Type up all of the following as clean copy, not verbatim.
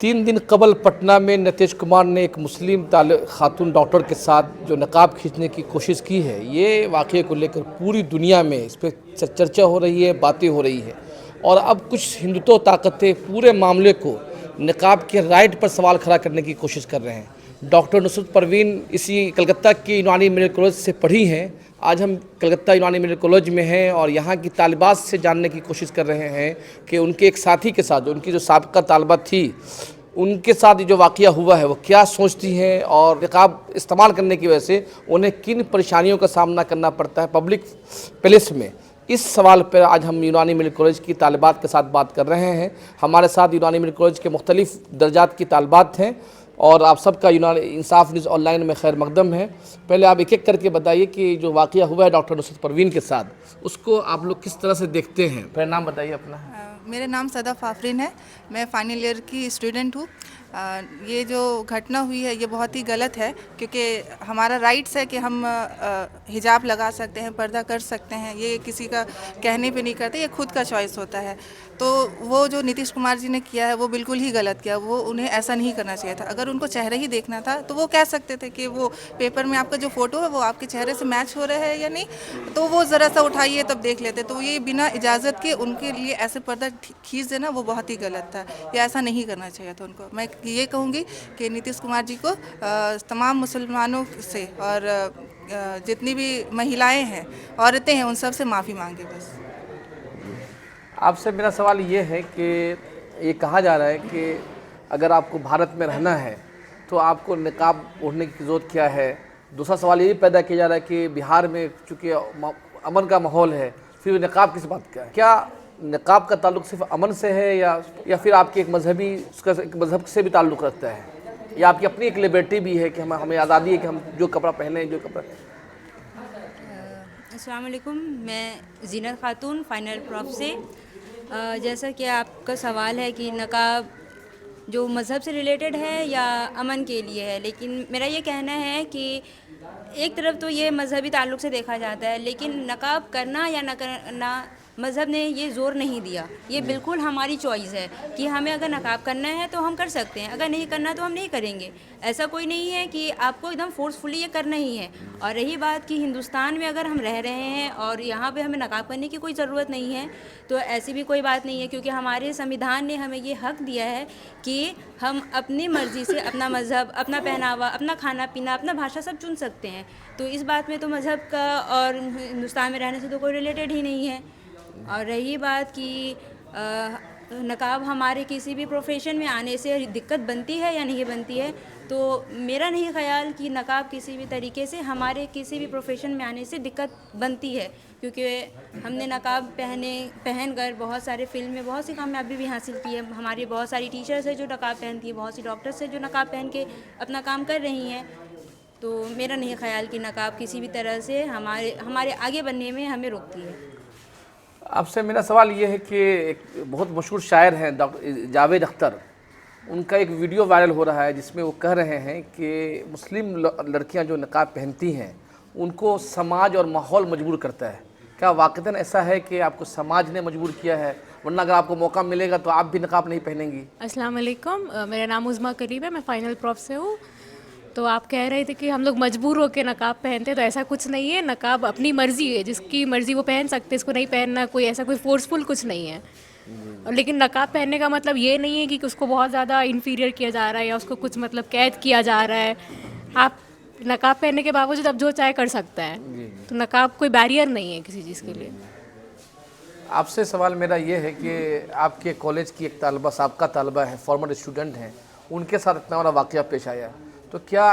3 दिन कबल पटना में नीतीश कुमार ने एक मुस्लिम खातून डॉक्टर के साथ जो नकाब खींचने की कोशिश की है, ये वाक़ये को लेकर पूरी दुनिया में इस पर चर्चा हो रही है, बातें हो रही है। और अब कुछ हिंदुत्व ताकतें पूरे मामले को नकाब के राइट पर सवाल खड़ा करने की कोशिश कर रहे हैं। डॉक्टर नुसरत परवीन इसी कलकत्ता की यूनानी मेडिकल कॉलेज से पढ़ी हैं। आज हम कलकत्ता यूनानी मेडिकल कॉलेज में हैं और यहाँ की तालिबात से जानने की कोशिश कर रहे हैं कि उनके एक साथी के साथ, उनकी जो साबिक़ा तालिबा थी, उनके साथ जो वाक़या हुआ है वो क्या सोचती हैं और निकाब इस्तेमाल करने की वजह से उन्हें किन परेशानियों का सामना करना पड़ता है पब्लिक प्लेस में। इस सवाल पर आज हम यूनानी मेडिकल कॉलेज की तालिबात के साथ बात कर रहे हैं। हमारे साथ यूनानी मेडिकल कॉलेज के मुख्तलिफ़ दर्जात की तालिबात हैं और आप सबका यूनानी इंसाफ न्यूज़ ऑनलाइन में खैर मकदम है। पहले आप एक एक करके बताइए कि जो वाक़या हुआ है डॉक्टर नुसरत परवीन के साथ, उसको आप लोग किस तरह से देखते हैं। पहले नाम बताइए अपना। मेरा नाम सदफ आफरीन है, मैं फाइनल ईयर की स्टूडेंट हूँ। ये जो घटना हुई है ये बहुत ही गलत है, क्योंकि हमारा राइट्स है कि हम हिजाब लगा सकते हैं, पर्दा कर सकते हैं। ये किसी का कहने पे नहीं करते, ये खुद का चॉइस होता है। तो वो जो नीतीश कुमार जी ने किया है वो बिल्कुल ही गलत किया। वो उन्हें ऐसा नहीं करना चाहिए था। अगर उनको चेहरा ही देखना था तो वो कह सकते थे कि वो पेपर में आपका जो फ़ोटो है वो आपके चेहरे से मैच हो रहा है या नहीं, तो वो ज़रा सा उठाइए तब देख लेते। तो ये बिना इजाज़त के उनके लिए ऐसे पर्दा खींच देना वो बहुत ही गलत था। ये ऐसा नहीं करना चाहिए था उनको। मैं ये कहूँगी कि नीतीश कुमार जी को तमाम मुसलमानों से और जितनी भी महिलाएं हैं, औरतें हैं, उन सब से माफ़ी मांगे बस। आपसे मेरा सवाल ये है कि ये कहा जा रहा है कि अगर आपको भारत में रहना है तो आपको निकाब ओढ़ने की ज़रूरत क्या है। दूसरा सवाल ये भी पैदा किया जा रहा है कि बिहार में चूँकि अमन का माहौल है, फिर निकाब किस बात का है। क्या निकाब का ताल्लुक सिर्फ अमन से है या फिर आपके एक मजहबी उसका एक मज़हब से भी ताल्लुक़ रखता है, या आपकी अपनी एक लिबर्टी भी है कि हमें आज़ादी है कि हम जो कपड़ा पहने, जो कपड़ा। अस्सलाम वालेकुम, मैं जीनत खातून फाइनल प्रॉफ से। जैसा कि आपका सवाल है कि नकाब जो मज़हब से रिलेटेड है या अमन के लिए है, लेकिन मेरा ये कहना है कि एक तरफ तो ये मज़हबी ताल्लुक़ से देखा जाता है, लेकिन नकाब करना या न करना मज़हब ने ये ज़ोर नहीं दिया। ये बिल्कुल हमारी चॉइस है कि हमें अगर नकाब करना है तो हम कर सकते हैं, अगर नहीं करना तो हम नहीं करेंगे। ऐसा कोई नहीं है कि आपको एकदम फोर्सफुली ये करना ही है। और रही बात कि हिंदुस्तान में अगर हम रह रहे हैं और यहाँ पे हमें नकाब करने की कोई ज़रूरत नहीं है, तो ऐसी भी कोई बात नहीं है, क्योंकि हमारे संविधान ने हमें ये हक़ दिया है कि हम अपनी मर्ज़ी से अपना मज़हब, अपना पहनावा, अपना खाना पीना, अपना भाषा सब चुन सकते हैं। तो इस बात में तो मज़हब का और हिंदुस्तान में रहने से तो कोई रिलेटेड ही नहीं है। और रही बात कि नकाब हमारे किसी भी प्रोफेशन में आने से दिक्कत बनती है या नहीं बनती है, तो मेरा नहीं ख्याल कि नकाब किसी भी तरीके से हमारे किसी भी प्रोफेशन में आने से दिक्कत बनती है, क्योंकि हमने नकाब पहन कर बहुत सारे फिल्म में बहुत सी कामयाबी भी हासिल की है। हमारी बहुत सारी टीचर्स हैं जो नकाब पहनती हैं, बहुत सी डॉक्टर्स हैं जो नकाब पहन के अपना काम कर रही हैं। तो मेरा नहीं ख्याल कि नकाब किसी भी तरह से हमारे आगे बढ़ने में हमें रोकती है। आपसे मेरा सवाल ये है कि एक बहुत मशहूर शायर हैं डॉक्टर जावेद अख्तर, उनका एक वीडियो वायरल हो रहा है जिसमें वो कह रहे हैं कि मुस्लिम लड़कियां जो नकाब पहनती हैं उनको समाज और माहौल मजबूर करता है। क्या वाक़तन ऐसा है कि आपको समाज ने मजबूर किया है, वरना अगर आपको मौका मिलेगा तो आप भी नकाब नहीं पहनेंगी। अस्सलाम वालेकुम, मेरा नाम उज़्मा करीब है, मैं फ़ाइनल प्रॉफ से हूँ। तो आप कह रहे थे कि हम लोग मजबूर होकर नकाब पहनते हैं, तो ऐसा कुछ नहीं है। नकाब अपनी मर्ज़ी है, जिसकी मर्ज़ी वो पहन सकते, इसको नहीं पहनना कोई ऐसा कोई फोर्सफुल कुछ नहीं है। और लेकिन नकाब पहनने का मतलब ये नहीं है कि उसको बहुत ज़्यादा इन्फीरियर किया जा रहा है या उसको कुछ मतलब कैद किया जा रहा है। आप नकाब पहनने के बावजूद अब जो चाहे कर सकता है, तो नकाब कोई बैरियर नहीं है किसी चीज़ के लिए। आपसे सवाल मेरा ये है कि आपके कॉलेज की एक तालबा, साबका तालबा है, फॉर्मर स्टूडेंट हैं, उनके साथ इतना बड़ा वाक़या पेश आया, तो क्या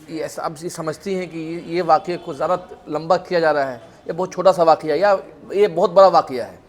ये ऐसा आप ये समझती हैं कि ये वाक़ये को ज़्यादा लंबा किया जा रहा है, ये बहुत छोटा सा वाक़या या ये बहुत बड़ा वाक़या है।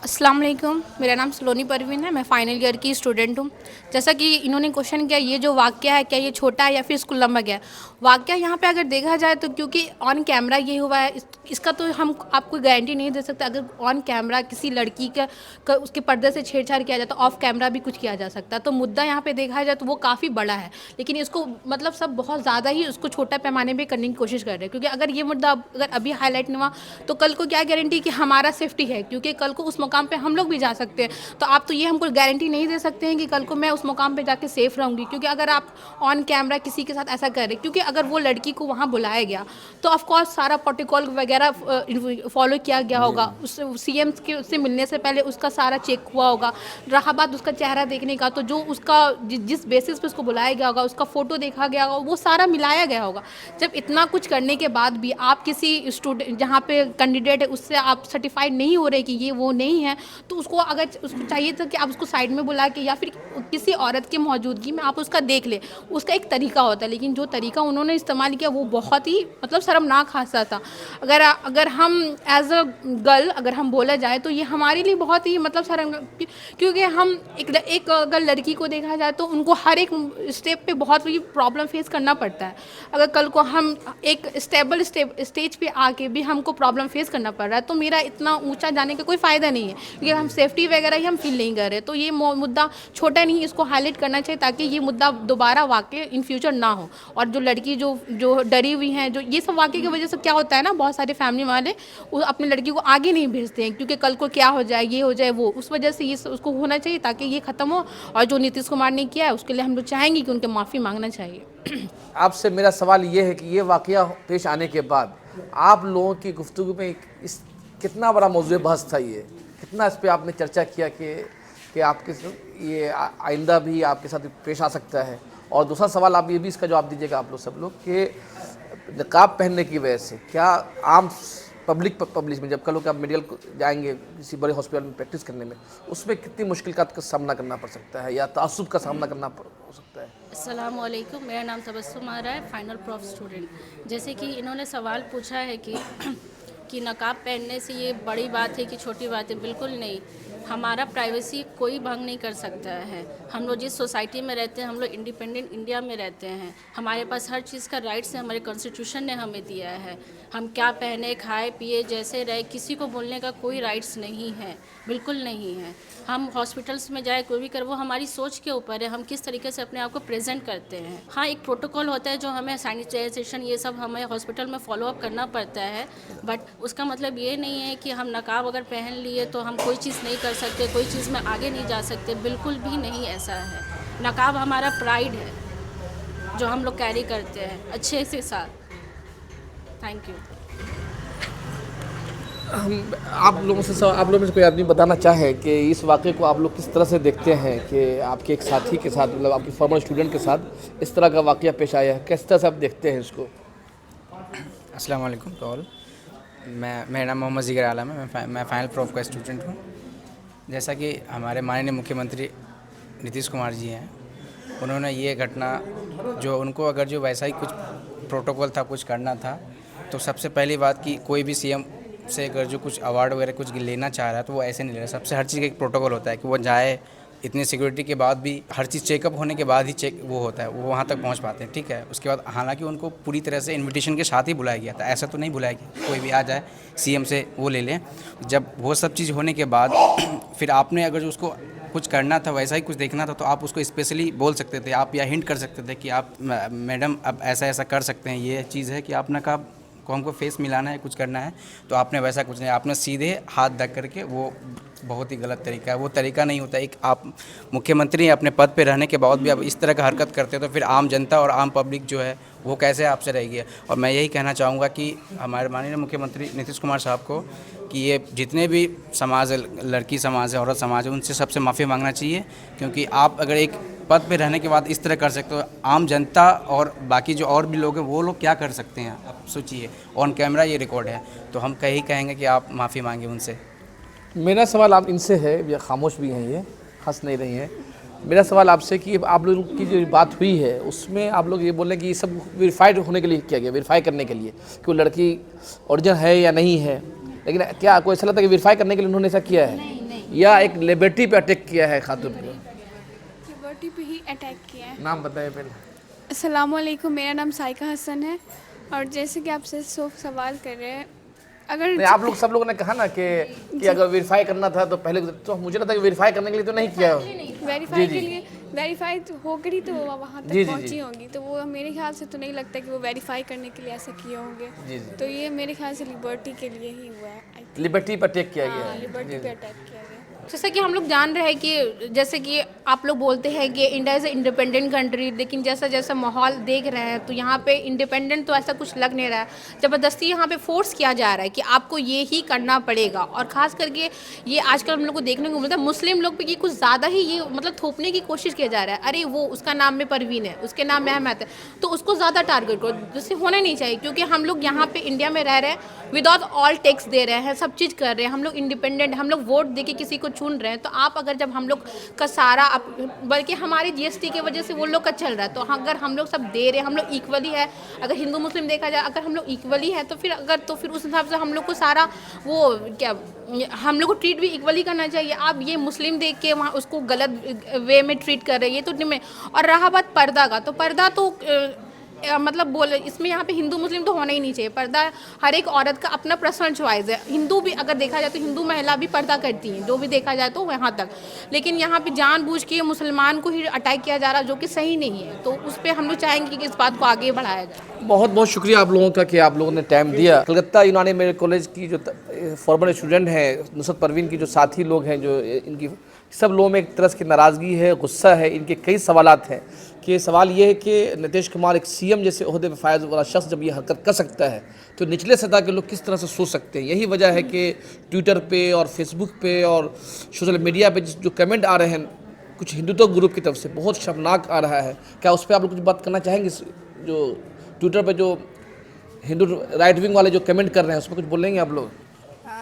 अस्सलाम वालेकुम, मेरा नाम सलोनी परवीन है, मैं फ़ाइनल ईयर की स्टूडेंट हूँ। जैसा कि इन्होंने क्वेश्चन किया, ये जो वाक़या है क्या ये छोटा है या फिर इसको लंबा गया है। वाक़या यहाँ पे अगर देखा जाए तो क्योंकि ऑन कैमरा ये हुआ है, इसका तो हम आपको गारंटी नहीं दे सकते। अगर ऑन कैमरा किसी लड़की का उसके पर्दे से छेड़छाड़ किया जाए तो ऑफ कैमरा भी कुछ किया जा सकता है। तो मुद्दा यहाँ पे देखा जाए तो वो काफ़ी बड़ा है, लेकिन इसको मतलब सब बहुत ज़्यादा ही उसको छोटा पैमाने पर करने की कोशिश कर रहे हैं। क्योंकि अगर ये मुद्दा अगर अभी हाईलाइट नहीं हुआ तो कल को क्या गारंटी कि हमारा सेफ्टी है, क्योंकि कल को उस मौके मुकाम पे हम लोग भी जा सकते हैं। तो आप तो ये हमको गारंटी नहीं दे सकते हैं कि कल को मैं उस मुकाम पे जाके सेफ रहूँगी, क्योंकि अगर आप ऑन कैमरा किसी के साथ ऐसा करें, क्योंकि अगर वो लड़की को वहाँ बुलाया गया तो ऑफकोर्स सारा प्रोटोकॉल वगैरह फॉलो किया गया होगा, उस CM के उससे मिलने से पहले उसका सारा चेक हुआ होगा, रहा बात उसका चेहरा देखने का तो जो उसका जिस बेसिस पे उसको बुलाया गया होगा उसका फ़ोटो देखा गया होगा, वो सारा मिलाया गया होगा। जब इतना कुछ करने के बाद भी आप किसी स्टूडेंट जहाँ पे कैंडिडेट है उससे आप सर्टिफाइड नहीं हो रहे कि ये वो नहीं है, तो उसको अगर उसको चाहिए था कि आप उसको साइड में बुला के या फिर किसी औरत की मौजूदगी में आप उसका देख ले, उसका एक तरीका होता है। लेकिन जो तरीका उन्होंने इस्तेमाल किया वो बहुत ही मतलब शर्मनाक हादसा था। अगर हम एज अ गर्ल अगर हम बोला जाए तो ये हमारे लिए बहुत ही मतलब शर्म, क्योंकि हम एक अगर लड़की को देखा जाए तो उनको हर एक स्टेप पे बहुत ही प्रॉब्लम फेस करना पड़ता है। अगर कल को हम एक स्टेबल स्टेज पे आके भी हमको प्रॉब्लम फेस करना पड़ रहा है तो मेरा इतना ऊंचा जाने का कोई फ़ायदा नहीं है, क्योंकि हम सेफ्टी वगैरह ही हम फील नहीं कर रहे। तो ये मुद्दा छोटा नहीं, इसको हाईलाइट करना चाहिए ताकि ये मुद्दा दोबारा वाकई इन फ्यूचर ना हो। और जो लड़की जो डरी हुई हैं, जो ये सब वाकई की वजह से क्या होता है ना, बहुत सारे फैमिली वाले वो अपनी लड़की को आगे नहीं भेजते हैं, क्योंकि कल को क्या हो जाए, ये हो जाए वो, उस वजह से ये उसको होना चाहिए ताकि ये ख़त्म हो। और जो नीतीश कुमार ने किया है उसके लिए हम लोग चाहेंगे कि उनके माफ़ी मांगना चाहिए। आपसे मेरा सवाल ये है कि ये वाक़या पेश आने के बाद आप लोगों की गुफ्तगू में इस कितना बड़ा मौजूद बहस था, ये कितना इस पर आपने चर्चा किया कि आपके ये आइंदा भी आपके साथ पेश आ सकता है? और दूसरा सवाल आप ये भी इसका जवाब दीजिएगा आप लोग सब लोग कि नकाब पहनने की वजह से क्या आम पब्लिक में जब कल को आप मेडिकल जाएंगे किसी बड़े हॉस्पिटल में प्रैक्टिस करने में, उसमें कितनी मुश्किलात का सामना करना पड़ सकता है या तासुब का सामना करना हो सकता है? अस्सलाम वालेकुम, मेरा नाम तबस्सुम आ रहा है, फाइनल प्रोफ स्टूडेंट। जैसे कि इन्होंने सवाल पूछा है कि नकाब पहनने से ये बड़ी बात है कि छोटी बात है, बिल्कुल नहीं। हमारा प्राइवेसी कोई भंग नहीं कर सकता है। हम लोग जिस सोसाइटी में रहते हैं, हम लोग इंडिपेंडेंट इंडिया में रहते हैं, हमारे पास हर चीज़ का राइट्स है, हमारे कॉन्स्टिट्यूशन ने हमें दिया है। हम क्या पहने, खाए पिए, जैसे रहे, किसी को बोलने का कोई राइट्स नहीं है, बिल्कुल नहीं है। हम हॉस्पिटल्स में जाए, कोई भी कर, वो हमारी सोच के ऊपर है, हम किस तरीके से अपने आप को प्रेजेंट करते हैं। हाँ, एक प्रोटोकॉल होता है जो हमें सैनिटाइजेशन ये सब हमें हॉस्पिटल में फॉलोअप करना पड़ता है, बट उसका मतलब ये नहीं है कि हम नकाब अगर पहन लिए तो हम कोई चीज़ नहीं कर सकते, कोई चीज़ में आगे नहीं जा सकते, बिल्कुल भी नहीं ऐसा है। नकाब हमारा प्राइड है जो हम लोग कैरी करते हैं अच्छे से साथ। Thank you. आप लोगों में से कोई आदमी बताना चाहे कि इस वाक़े को आप लोग किस तरह से देखते हैं कि आपके एक साथी के साथ, मतलब आपके फॉर्मर स्टूडेंट के साथ इस तरह का वाक़या पेश आया है, किस तरह से आप देखते हैं इसको? अस्सलाम वालेकुम टू ऑल। मेरा नाम मोहम्मद ज़िगर आलम है, मैं फाइनल प्रोफ का स्टूडेंट हूँ। जैसा कि हमारे माननीय मुख्यमंत्री नीतीश कुमार जी हैं, उन्होंने ये घटना जो उनको अगर जो वैसा ही कुछ प्रोटोकॉल था, कुछ करना था, तो सबसे पहली बात कि कोई भी CM से अगर जो कुछ अवार्ड वगैरह कुछ लेना चाह रहा है तो वो ऐसे नहीं ले रहा। सबसे हर चीज़ का एक प्रोटोकॉल होता है कि वो जाए, इतनी सिक्योरिटी के बाद भी हर चीज़ चेकअप होने के बाद ही वो होता है, वो वहाँ तक पहुँच पाते हैं, ठीक है। उसके बाद हालांकि उनको पूरी तरह से इन्विटेशन के साथ ही बुलाया गया था, ऐसा तो नहीं बुलाया गया कोई भी आ जाए CM से वो ले लें। जब वो सब चीज़ होने के बाद फिर आपने अगर उसको कुछ करना था, वैसा ही कुछ देखना था, तो आप उसको स्पेशली बोल सकते थे, आप या हिंट कर सकते थे कि आप मैडम अब ऐसा ऐसा कर सकते हैं, ये चीज़ है कि आप नकाब को हमको फेस मिलाना है, कुछ करना है। तो आपने वैसा कुछ नहीं, आपने सीधे हाथ ढक करके, वो बहुत ही गलत तरीका है, वो तरीका नहीं होता। एक आप मुख्यमंत्री अपने पद पे रहने के बाद भी आप इस तरह का हरकत करते हो तो फिर आम जनता और आम पब्लिक जो है वो कैसे आपसे रहेगी। और मैं यही कहना चाहूँगा कि हमारे माननीय मुख्यमंत्री नीतीश कुमार साहब को कि ये जितने भी समाज है, लड़की समाज है, औरत समाज है, उनसे सबसे माफ़ी मांगना चाहिए, क्योंकि आप अगर एक पद पे रहने के बाद इस तरह कर सकते हो, आम जनता और बाकी जो और भी लोग हैं वो लोग क्या कर सकते हैं आप सोचिए। ऑन कैमरा ये रिकॉर्ड है, तो हम कहेंगे कि आप माफ़ी मांगे उनसे। मेरा सवाल आप इनसे है, ये खामोश भी हैं, ये हंस नहीं रही हैं। मेरा सवाल आपसे कि आप लोगों की जो बात हुई है उसमें आप लोग ये बोल रहे हैं कि ये सब वेरीफाइड होने के लिए किया गया, वेरीफाई करने के लिए कि वो लड़की ओरिजिनल है या नहीं है, लेकिन क्या आपको ऐसा लगता है कि वेरीफाई करने के लिए उन्होंने ऐसा किया है? नहीं। या एक लिबर्टी पे अटैक किया है खातून पे? लिबर्टी पे ही अटैक किया है। नाम बताएं पहले। अस्सलाम वालेकुम, मेरा नाम साइका हसन है। और जैसे कि आपसे सवाल कर रहे हैं, अगर आप लोग सब लोगों ने कहा ना कि अगर वेरीफाई करना था तो पहले, तो मुझे लगता है कि वेरीफाई करने के लिए तो नहीं किया। वेरीफाई के लिए वेरीफाई होकर ही तो वो वहाँ जी, जी, तक पहुँची जी। होंगी, तो वो मेरे ख्याल से तो नहीं लगता कि वो वेरीफाई करने के लिए ऐसा किए होंगे। जी, जी। तो ये मेरे ख्याल से लिबर्टी के लिए ही हुआ है। I think। लिबर्टी पर अटैक किया गया हाँ, है। लिबर्टी जी, पे जी। अटैक किया गया। जैसा कि हम लोग जान रहे हैं कि जैसे कि आप लोग बोलते हैं कि इंडिया इज़ इंडिपेंडेंट कंट्री, लेकिन जैसा जैसा माहौल देख रहे हैं तो यहाँ पे इंडिपेंडेंट तो ऐसा कुछ लग नहीं रहा है। ज़बरदस्ती यहाँ पे फोर्स किया जा रहा है कि आपको ये ही करना पड़ेगा। और ख़ास करके ये आजकल हम लोग को देखने को मिलता है, मुस्लिम लोग पे ये कुछ ज़्यादा ही ये मतलब थोपने की कोशिश किया जा रहा है। अरे वो उसका नाम में परवीन है, उसके नाम में अहमद है, तो उसको ज़्यादा टारगेट करो, जिससे होना नहीं चाहिए। क्योंकि हम लोग यहाँ पे इंडिया में रह रहे हैं, विदाउट ऑल टैक्स दे रहे हैं, सब चीज़ कर रहे हैं, हम लोग इंडिपेंडेंट, हम लोग वोट दे के किसी को चुन रहे हैं। तो आप अगर जब हम लोग का सारा बल्कि हमारे जीएसटी की वजह से वो लोग का चल रहा है, तो अगर हम लोग सब दे रहे हैं, हम लोग इक्वली है, अगर हिंदू मुस्लिम देखा जाए, अगर हम लोग इक्वली है तो फिर उस हिसाब से हम लोग को सारा वो क्या हम लोग को ट्रीट भी इक्वली करना चाहिए। आप ये मुस्लिम देख के वहाँ उसको गलत वे में ट्रीट कर रहे हैं, ये तो नहीं। और रहा बात पर्दा का, तो पर्दा तो मतलब बोले इसमें यहाँ पे हिंदू मुस्लिम तो होना ही नहीं चाहिए। पर्दा हर एक औरत का अपना पर्सनल चॉइस है। हिंदू भी अगर देखा जाए तो हिंदू महिला भी पर्दा करती हैं, जो भी देखा जाए तो वहाँ तक। लेकिन यहाँ पे जानबूझ के मुसलमान को ही अटैक किया जा रहा है, जो कि सही नहीं है। तो उस पर हम लोग चाहेंगे कि इस बात को आगे बढ़ाया जाए। बहुत बहुत शुक्रिया आप लोगों का कि आप लोगों ने टाइम दिया। कलकत्ता यूनानी मेडिकल कॉलेज की जो फॉर्मर स्टूडेंट हैं नुसरत परवीन की जो साथी लोग हैं, जो इनकी सब लोगों में एक तरह की नाराज़गी है, गुस्सा है। इनके कई सवालात हैं कि सवाल ये है कि नीतीश कुमार एक सीएम जैसे ओहदे पर फायज वाला शख्स जब ये हरकत कर सकता है तो निचले सतह के लोग किस तरह से सोच सकते हैं। यही वजह है कि ट्विटर पे और फेसबुक पे और सोशल मीडिया पे जो कमेंट आ रहे हैं कुछ हिंदुत्व ग्रुप की तरफ से, बहुत शर्मनाक आ रहा है। क्या उस पर आप लोग कुछ बात करना चाहेंगे? जो ट्विटर पे जो हिंदू राइट विंग वाले जो कमेंट कर रहे हैं उस पर कुछ बोलेंगे आप लोग?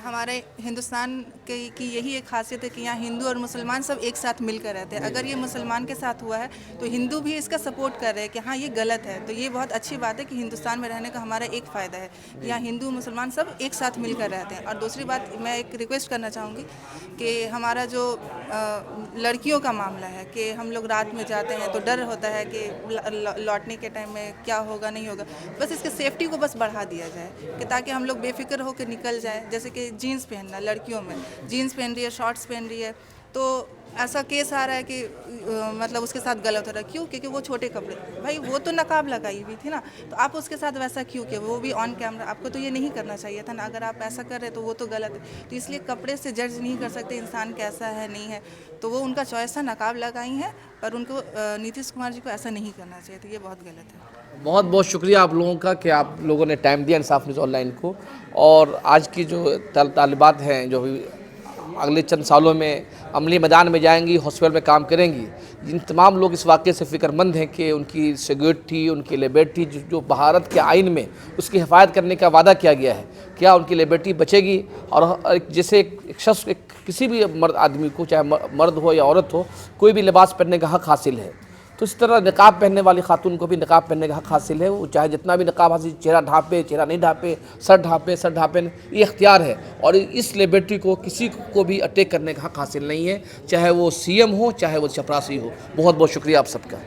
हमारे हिंदुस्तान की यही एक खासियत है कि यहाँ हिंदू और मुसलमान सब एक साथ मिलकर रहते हैं। अगर ये मुसलमान के साथ हुआ है तो हिंदू भी इसका सपोर्ट कर रहे हैं कि हाँ ये गलत है। तो ये बहुत अच्छी बात है कि हिंदुस्तान में रहने का हमारा एक फ़ायदा है, यहाँ हिंदू मुसलमान सब एक साथ मिलकर रहते हैं। और दूसरी बात मैं एक रिक्वेस्ट करना चाहूँगी कि हमारा जो लड़कियों का मामला है कि हम लोग रात में जाते हैं तो डर होता है कि लौटने के टाइम में क्या होगा नहीं होगा। बस इसके सेफ्टी को बस बढ़ा दिया जाए कि ताकि हम लोग बेफिक्र होकर निकल जाए। जैसे कि जीन्स पहनना, लड़कियों में जीन्स पहन रही है, शॉर्ट्स पहन रही है, तो ऐसा केस आ रहा है कि मतलब उसके साथ गलत हो रहा है। क्यों? क्योंकि वो छोटे कपड़े, भाई वो तो नकाब लगाई हुई थी ना, तो आप उसके साथ वैसा क्यों किया? वो भी ऑन कैमरा, आपको तो ये नहीं करना चाहिए था ना। अगर आप ऐसा कर रहे तो वो तो गलत है। तो इसलिए कपड़े से जज नहीं कर सकते इंसान कैसा है नहीं है। तो वो उनका चॉइस था, नकाब लगाई है, पर उनको नीतीश कुमार जी को ऐसा नहीं करना चाहिए। तो ये बहुत गलत है। बहुत बहुत शुक्रिया आप लोगों का कि आप लोगों ने टाइम दिया इंसाफ न्यूज़ ऑनलाइन को। और आज की जो तालिबात हैं जो भी अगले चंद सालों में अमली मैदान में जाएंगी, हॉस्पिटल में काम करेंगी, जिन तमाम लोग इस वाक़े से फ़िक्रमंद हैं कि उनकी सिक्योरिटी, उनकी लिबर्टी जो भारत के आइन में उसकी हिफाजत करने का वादा किया गया है, क्या उनकी लिबर्टी बचेगी? और जैसे एक शख्स किसी भी मर्द आदमी को, चाहे मर्द हो या औरत हो, कोई भी लिबास पहनने का हक़ हासिल है। तो इस तरह निकाब पहनने वाली खातून को भी निकाब पहनने का हक़ हासिल है। वो चाहे जितना भी निकाब हासिल, चेहरा ढांपे, चेहरा नहीं ढांपे, सर ढांपे, ये इख्तियार है। और इस लिबर्टी को किसी को भी अटैक करने का हक़ हासिल नहीं है, चाहे वो सीएम हो, चाहे वो चपरासी हो। बहुत बहुत शुक्रिया आप सबका।